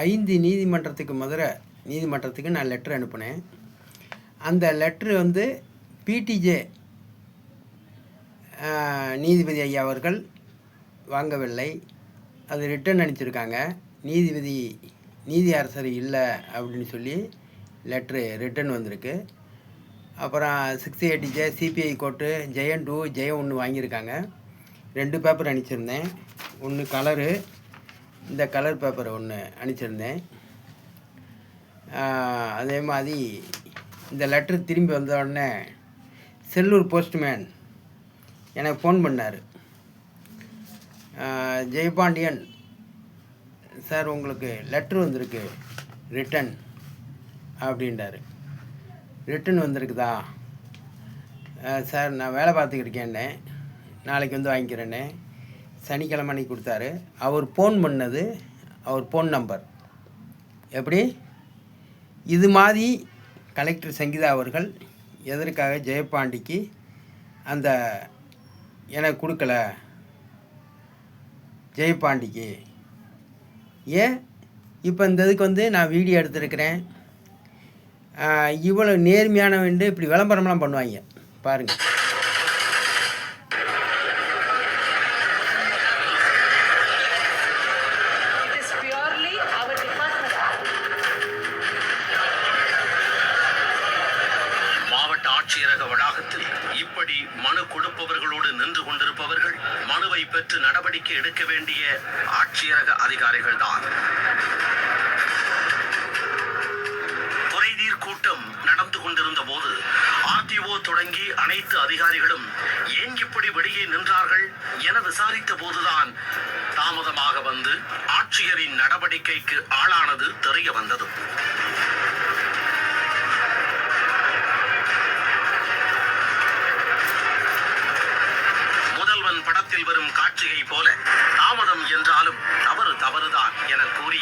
5 நீதிமன்றத்துக்கு நான் லெட்ரு அனுப்பினேன். அந்த லெட்ரு வந்து பிடிஜே நீதிபதி ஐயா அவர்கள் வாங்கவில்லை. அது ரிட்டன் அனுப்பிச்சிருக்காங்க. நீதி அரசர் இல்லை அப்படின்னு சொல்லி லெட்ரு ரிட்டன் வந்திருக்கு. அப்புறம் 68J சிபிஐ கோர்ட்டு ஜெயன் 2 ஜெயம் 1 வாங்கியிருக்காங்க. 2 பேப்பர் அனுப்பிச்சிருந்தேன். ஒன்று கலரு, இந்த கலர் பேப்பர் ஒன்று அனுப்பிச்சிருந்தேன். அதே மாதிரி இந்த லெட்ரு திரும்பி வந்த உடனே செல்லூர் போஸ்ட்மேன் எனக்கு ஃபோன் பண்ணார். ஜெயபாண்டியன் சார், உங்களுக்கு லெட்ரு வந்திருக்கு ரிட்டன் அப்படின்றாரு. ரிட்டன் வந்திருக்குதா சார்? நான் வேலை பார்த்துக்கிட்டு இருக்கேன்னே, நாளைக்கு வந்து வாங்கிக்கிறேன்னே. சனிக்கிழமை அன்னைக்கு கொடுத்தாரு. அவர் ஃபோன் பண்ணது அவர் ஃபோன் நம்பர். எப்படி இது மாதிரி கலெக்டர் சங்கீதா அவர்கள் எதற்காக ஜெயபாண்டிக்கு அந்த எனக்கு கொடுக்கல? ஜெயபாண்டிக்கு ஏன் இப்போ இந்த இதுக்கு வந்து நான் வீடியோ எடுத்துருக்கிறேன். இவ்வளோ நேர்மையானவண்டு இப்படி விளம்பரம்லாம் பண்ணுவாங்க பாருங்கள். மாவட்ட ஆட்சியரக வளாகத்தில் இப்படி மனு கொடுப்பவர்களோடு நின்று கொண்டிருப்பவர்கள் மனுவை பெற்று நடவடிக்கை எடுக்க வேண்டிய ஆட்சியரக அதிகாரிகள் தான். கூட்டம் நடந்து கொண்டிருந்த போது ஆர்டிஓ தொடங்கி அனைத்து அதிகாரிகளும் ஏன் இப்படி வெளியே நின்றார்கள் என விசாரித்த போதுதான் தாமதமாக வந்து ஆட்சியரின் நடவடிக்கைக்கு ஆளானது தெரிய வந்தது. முதல்வன் படத்தில் வரும் காட்சியை போல தாமதம் என்றாலும் தவறுதான் என கூறி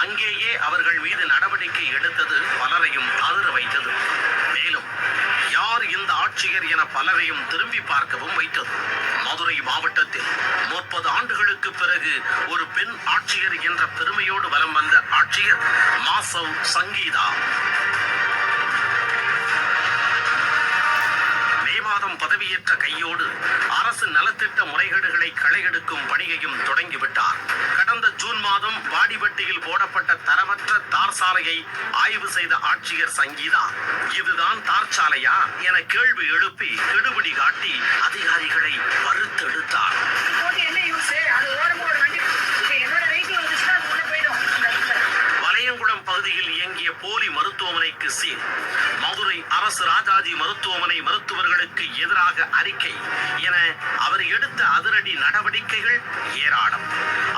அங்கேயே அவர்கள் மீது நடவடிக்கை எடுத்தது பலரையும் அதிர வைத்தது. மேலும் யார் இந்த ஆட்சியர் என பலரையும் திரும்பி பார்க்கவும் வைத்தது. மதுரை மாவட்டத்தில் 30 ஆண்டுகளுக்கு பிறகு ஒரு பெண் ஆட்சியர் என்ற பெருமையோடு வலம் வந்த ஆட்சியர் மாசவ் சங்கீதா. பதவியேற்ற கையோடு அரசு நலத்திட்ட முறைகேடுகளை களையெடுக்கும் பணியையும் தொடங்கிவிட்டார். கடந்த ஜூன் மாதம் வாடிப்பட்டியில் போடப்பட்ட தரமற்ற தார் சாலையை ஆய்வு செய்த ஆட்சியர் சங்கீதா, இதுதான் தார் சாலையா என கேள்வி எழுப்பி கெடுபிடி காட்டி அதிகாரிகளை வறுத்தெடுத்தார். வலையங்குளம் பகுதியில் இயங்கிய போலி மருத்துவமனைக்கு சீல். மதுரை அரசு ராஜாஜி மருத்துவமனை மருத்துவர்களுக்கு எதிராக அறிக்கை என அவர் எடுத்த அதிரடி நடவடிக்கைகள் ஏராளம்.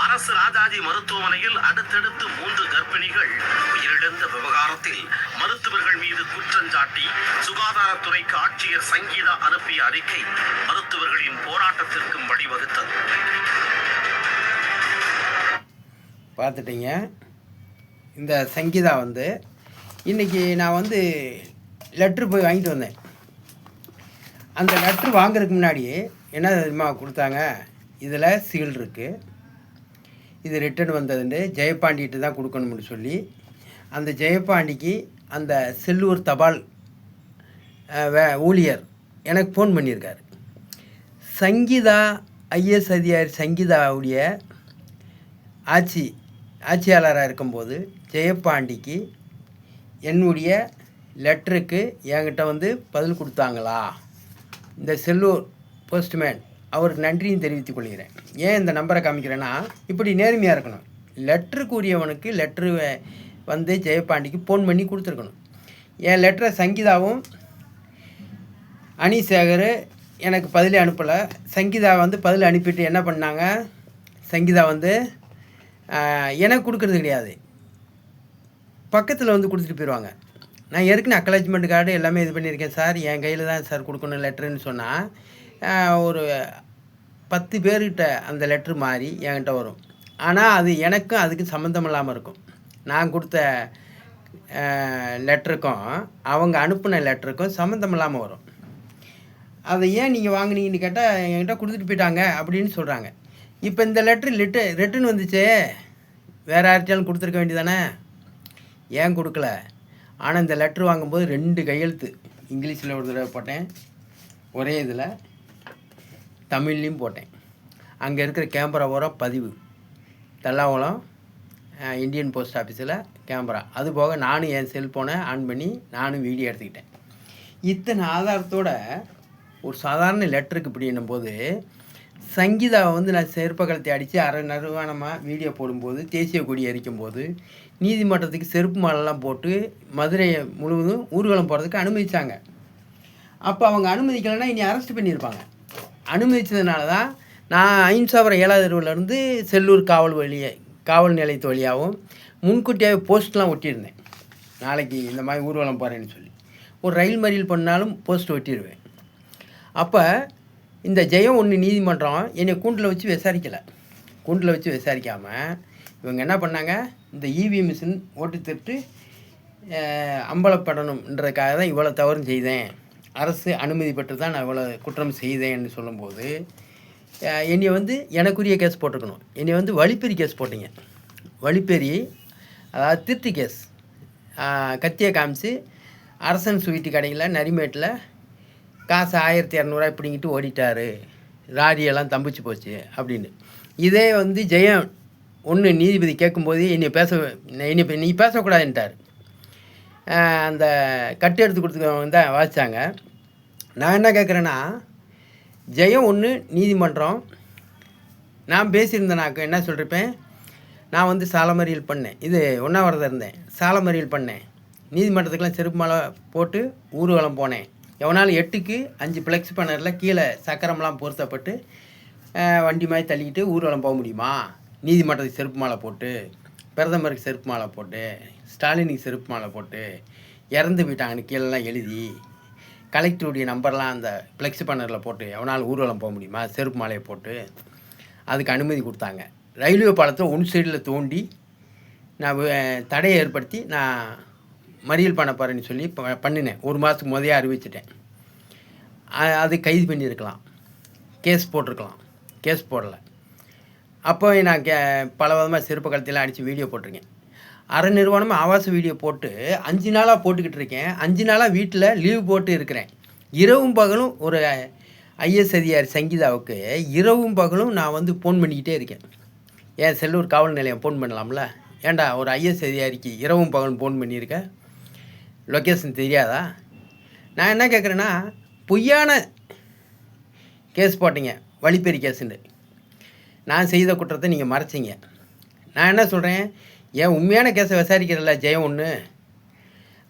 அரசு ராஜாஜி மருத்துவமனையில் அடுத்தடுத்து 3 கர்ப்பிணிகள் உயிரிழந்த விவகாரத்தில் மருத்துவர்கள் மீது குற்றஞ்சாட்டி சுகாதாரத்துறைக்கு ஆட்சியர் சங்கீதா அனுப்பிய அறிக்கை மருத்துவர்களின் போராட்டத்திற்கும் வழிவகுத்தது. பார்த்துட்டீங்க. இந்த சங்கீதா வந்து இன்றைக்கி நான் வந்து லெட்ரு போய் வாங்கிட்டு வந்தேன். அந்த லெட்ரு வாங்குறதுக்கு முன்னாடி என்ன தெரியுமா கொடுத்தாங்க? இதில் சீல் இருக்குது, இது ரிட்டன் வந்ததுன்னு ஜெயபாண்டிகிட்ட தான் கொடுக்கணும்னு சொல்லி அந்த ஜெயபாண்டிக்கு அந்த செல்லூர் தபால் ஊழியர் எனக்கு ஃபோன் பண்ணியிருக்காரு. சங்கீதா ஐஎஸ் அதிகாரி சங்கீதாவுடைய ஆட்சியாளராக இருக்கும்போது ஜெயபாண்டிக்கு என்னுடைய லெட்டருக்கு என்கிட்ட வந்து பதில் கொடுத்தாங்களா? இந்த செல்லூர் போஸ்ட்மேன் அவருக்கு நன்றியும் தெரிவித்துக் கொள்கிறேன். ஏன் இந்த நம்பரை காமிக்கிறேன்னா, இப்படி நேர்மையாக இருக்கணும். லெட்டருக்குரியவனுக்கு லெட்ரு வந்து ஜெயபாண்டிக்கு ஃபோன் பண்ணி கொடுத்துருக்கணும். என் லெட்டரை சங்கீதாவும் அனிசேகர் எனக்கு பதிலே அனுப்பலை. சங்கீதா வந்து பதில் அனுப்பிட்டு என்ன பண்ணாங்க? சங்கீதா வந்து எனக்கு கொடுக்குறது கிடையாது, பக்கத்தில் வந்து கொடுத்துட்டு போயிடுவாங்க. நான் ஏற்கனவே அக்னாலஜ்மெண்ட் கார்டு எல்லாமே இது பண்ணியிருக்கேன் சார், என் கையில் தான் சார் கொடுக்கணும் லெட்டருன்னு சொன்னால் ஒரு 10 பேர்கிட்ட அந்த லெட்ரு மாதிரி என்கிட்ட வரும். ஆனால் அது எனக்கும் அதுக்கும் சம்மந்தம் இல்லாமல் இருக்கும். நான் கொடுத்த லெட்டருக்கும் அவங்க அனுப்பின லெட்டருக்கும் சம்மந்தம் இல்லாமல் வரும். அதை ஏன் நீங்கள் வாங்கினீங்கன்னு கேட்டால் என்கிட்ட கொடுத்துட்டு போயிட்டாங்க அப்படின்னு சொல்கிறாங்க. இப்போ இந்த லெட்ரு ரிட்டன் வந்துச்சே, வேறு யார்கிட்டையாலும் கொடுத்துருக்க வேண்டியதானே, ஏன் கொடுக்கல? ஆனால் இந்த லெட்ரு வாங்கும்போது 2 கையெழுத்து இங்கிலீஷில் ஒரு தடவை போட்டேன், ஒரே இதில் தமிழ்லேயும் போட்டேன். அங்கே இருக்கிற கேமரா பூரா பதிவு, தல்லாகுளம் இந்தியன் போஸ்ட் ஆஃபீஸில் கேமரா. அதுபோக நானும் என் செல்ஃபோனை ஆன் பண்ணி நானும் வீடியோ எடுத்துக்கிட்டேன். இத்தனை ஆதாரத்தோட ஒரு சாதாரண லெட்டருக்கு இப்படின்னும் போது சங்கீதாவை வந்து நான் செருப்பை கழுத்தை அடித்து அரை நிர்வாணமாக வீடியோ போடும்போது, தேசிய கொடி எரிக்கும்போது நீதிமன்றத்துக்கு செருப்பு மாலைலாம் போட்டு மதுரை முழுவதும் ஊர்வலம் போகிறதுக்கு அனுமதித்தாங்க. அப்போ அவங்க அனுமதிக்கலைன்னா இனி அரெஸ்ட் பண்ணியிருப்பாங்க. அனுமதித்ததுனால தான் நான் அஹிம்சாவரம் 7வது தெருவிலேருந்து செல்லூர் காவல் நிலையத்து வழியாகவும் முன்கூட்டியாகவே போஸ்ட்லாம் ஒட்டியிருந்தேன். நாளைக்கு இந்த மாதிரி ஊர்வலம் போகிறேன்னு சொல்லி ஒரு ரயில் மறியல் பண்ணாலும் போஸ்ட் ஒட்டிடுவேன். அப்போ இந்த ஜெயம் 1 நீதிமன்றம் என்னை கூண்டில் வச்சு விசாரிக்கலை. கூண்டில் வச்சு விசாரிக்காமல் இவங்க என்ன பண்ணாங்க, இந்த இவிஎம் மிஷின் ஓட்டு திருட்டு அம்பலப்படணுன்றதுக்காக தான் இவ்வளோ தவறும் செய்தேன், அரசு அனுமதி பெற்று தான் நான் இவ்வளோ குற்றம் செய்தேன்னு சொல்லும்போது என்னை வந்து எனக்குரிய கேஸ் போட்டிருக்கணும். என்னை வந்து வழிப்பறி கேஸ் போட்டிங்க. வழிப்பறி, அதாவது திருட்டு கேஸ். கத்தியை காமிச்சு அரசன் ஸ்வீட்டு கடையில் நரிமேட்டில் காசு 1200 இப்படிங்கிட்டு ஓடிட்டார், ராடியெல்லாம் தம்பிச்சு போச்சு அப்படின்னு. இதே வந்து ஜெயம் 1 நீதிபதி கேட்கும்போது என்னை நீ பேசக்கூடாதுன்ட்டார். அந்த கட்டு எடுத்து கொடுத்துக்கவங்க தான் வாசித்தாங்க. நான் என்ன கேட்குறேன்னா, ஜெயம் 1 நீதிமன்றம் நான் பேசியிருந்தேனாக்க என்ன சொல்லியிருப்பேன், நான் வந்து சாலை மறியல் பண்ணேன், இது உண்ணாவிரதம் இருந்தேன், சாலை மறியல் பண்ணேன், நீதிமன்றத்துக்கெலாம் செருப்பு மாலை போட்டு ஊர்வலம் போனேன், எவனாலும் 8க்கு 5 ஃப்ளெக்ஸ் பேனரில் கீழே சக்கரம்லாம் பொருத்தப்பட்டு வண்டி மாதிரி தள்ளிக்கிட்டு ஊர்வலம் போக முடியுமா? நீதிமன்றத்துக்கு செருப்பு மாலை போட்டு, பிரதமருக்கு செருப்பு மாலை போட்டு, ஸ்டாலினுக்கு செருப்பு மாலை போட்டு, இறந்து போயிட்டாங்கன்னு கீழெல்லாம் எழுதி கலெக்டருடைய நம்பர்லாம் அந்த ஃப்ளெக்ஸ் பேனரில் போட்டு எவனாலும் ஊர்வலம் போக முடியுமா? செருப்பு மாலையை போட்டு அதுக்கு அனுமதி கொடுத்தாங்க. ரயில்வே பாலத்தில் 1 சைடில் தோண்டி நான் தடையை ஏற்படுத்தி நான் மறியல் பண்ண போகிறேன்னு சொல்லி பண்ணினேன். 1 மாதத்துக்கு முதலே அறிவிச்சிட்டேன். அது கைது பண்ணியிருக்கலாம், கேஸ் போட்டிருக்கலாம், கேஸ் போடலை. அப்போ நான் பல விதமாக செருப்பு கழுத்தையெல்லாம் அடித்து வீடியோ போட்டிருக்கேன். அரை நிறுவனமாக ஆபாச வீடியோ போட்டு 5 நாளாக போட்டுக்கிட்டு இருக்கேன். 5 நாளாக வீட்டில் லீவ் போட்டு இருக்கிறேன். இரவும் பகலும் ஒரு ஐஎஸ் அதிகாரி சங்கீதாவுக்கு இரவும் பகலும் நான் வந்து ஃபோன் பண்ணிக்கிட்டே இருக்கேன். ஏன் செல்லூர் காவல் நிலையம் ஃபோன் பண்ணலாம்ல? ஏன்டா ஒரு ஐஎஸ் அதிகாரிக்கு இரவும் பகலும் ஃபோன் பண்ணியிருக்கேன், லொக்கேஷன் தெரியாதா? நான் என்ன கேட்குறேன்னா, பொய்யான கேஸ் போட்டீங்க, வழிப்பறி கேஸுண்டு. நான் செய்த குற்றத்தை நீங்கள் மறைச்சிங்க. நான் என்ன சொல்கிறேன், ஏன் உண்மையான கேஸை விசாரிக்கிறதில்ல ஜெயம் 1,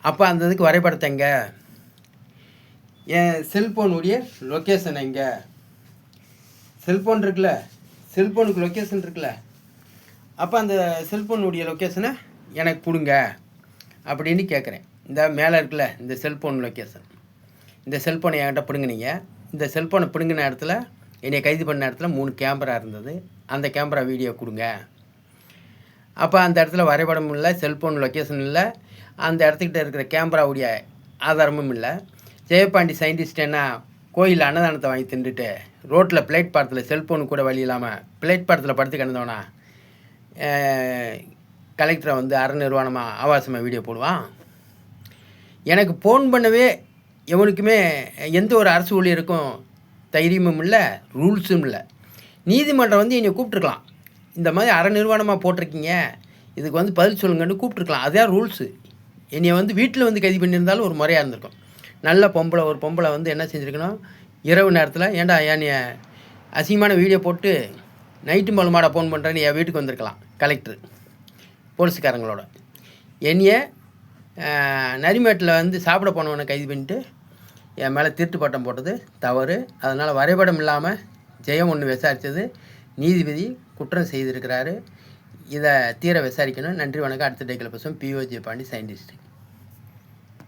அப்போ அந்த இதுக்கு வரைபடத்தை எங்கே, என் செல்ஃபோனுடைய லொக்கேஷன் எங்கே, செல்ஃபோன் இருக்குல்ல, செல்ஃபோனுக்கு லொக்கேஷன் இருக்குல்ல, அப்போ அந்த செல்ஃபோனுடைய லொக்கேஷனை எனக்கு கொடுங்க அப்படின்னு கேட்குறேன். இந்த மேலே இருக்குல்ல இந்த செல்ஃபோன் லொக்கேஷன், இந்த செல்ஃபோனை என்கிட்ட பிடுங்கினீங்க. இந்த செல்ஃபோனை பிடுங்கின இடத்துல, என்னை கைது பண்ண இடத்துல 3 கேமரா இருந்தது. அந்த கேமரா வீடியோ கொடுங்க. அப்போ அந்த இடத்துல வரைபடம் இல்லை, செல்ஃபோன் லொக்கேஷன் இல்லை, அந்த இடத்துக்கிட்ட இருக்கிற கேமராவுடைய ஆதாரமும் இல்லை. ஜெயபாண்டி சயின்டிஸ்ட் என்ன கோயில் அன்னதானத்தை வாங்கி தின்றுட்டு ரோட்டில் பிளேட் பாரத்தில் செல்ஃபோனு கூட வழி இல்லாமல் பிளேட் பாரத்தில் படுத்து கிடந்தவனா கலெக்டரை வந்து அரை நிர்வாணமாக ஆபாசமாக வீடியோ போடுவான்? எனக்கு ஃபோன் பண்ணவே எவனுக்குமே எந்த ஒரு அரசு ஊழியருக்கும் தைரியமும் இல்லை, ரூல்ஸும் இல்லை. நீதிமன்றம் வந்து என்னை கூப்பிட்ருக்கலாம், இந்த மாதிரி அரை நிர்வாணமாக போட்டிருக்கீங்க, இதுக்கு வந்து பதில் சொல்லுங்கன்னு கூப்பிட்ருக்கலாம். அதுதான் ரூல்ஸு. என்னை வந்து வீட்டில் வந்து கைது பண்ணியிருந்தாலும் ஒரு முறையாக இருந்திருக்கும். நல்ல ஒரு பொம்பளை வந்து என்ன செஞ்சுருக்கணும், இரவு நேரத்தில் ஏன்டா நீ அசிங்கமான வீடியோ போட்டு நைட்டு மூலமாடா ஃபோன் பண்ணுறேன்னு என் வீட்டுக்கு வந்திருக்கலாம் கலெக்டர் போலீஸுக்காரங்களோட. என்னைய நரிமேட்டில் வந்து சாப்பிட போனவனை கைது பண்ணிட்டு என் மேலே திருட்டு பட்டம் போட்டது தவறு. அதனால் வரைபடம் இல்லாமல் ஜெயம் 1 விசாரித்தது நீதிபதி குற்றம் செய்திருக்கிறாரு. இதை தீர விசாரிக்கணும். நன்றி, வணக்கம். அடுத்த டேக்கில் பேசுவோம். PO Jayapandi scientist.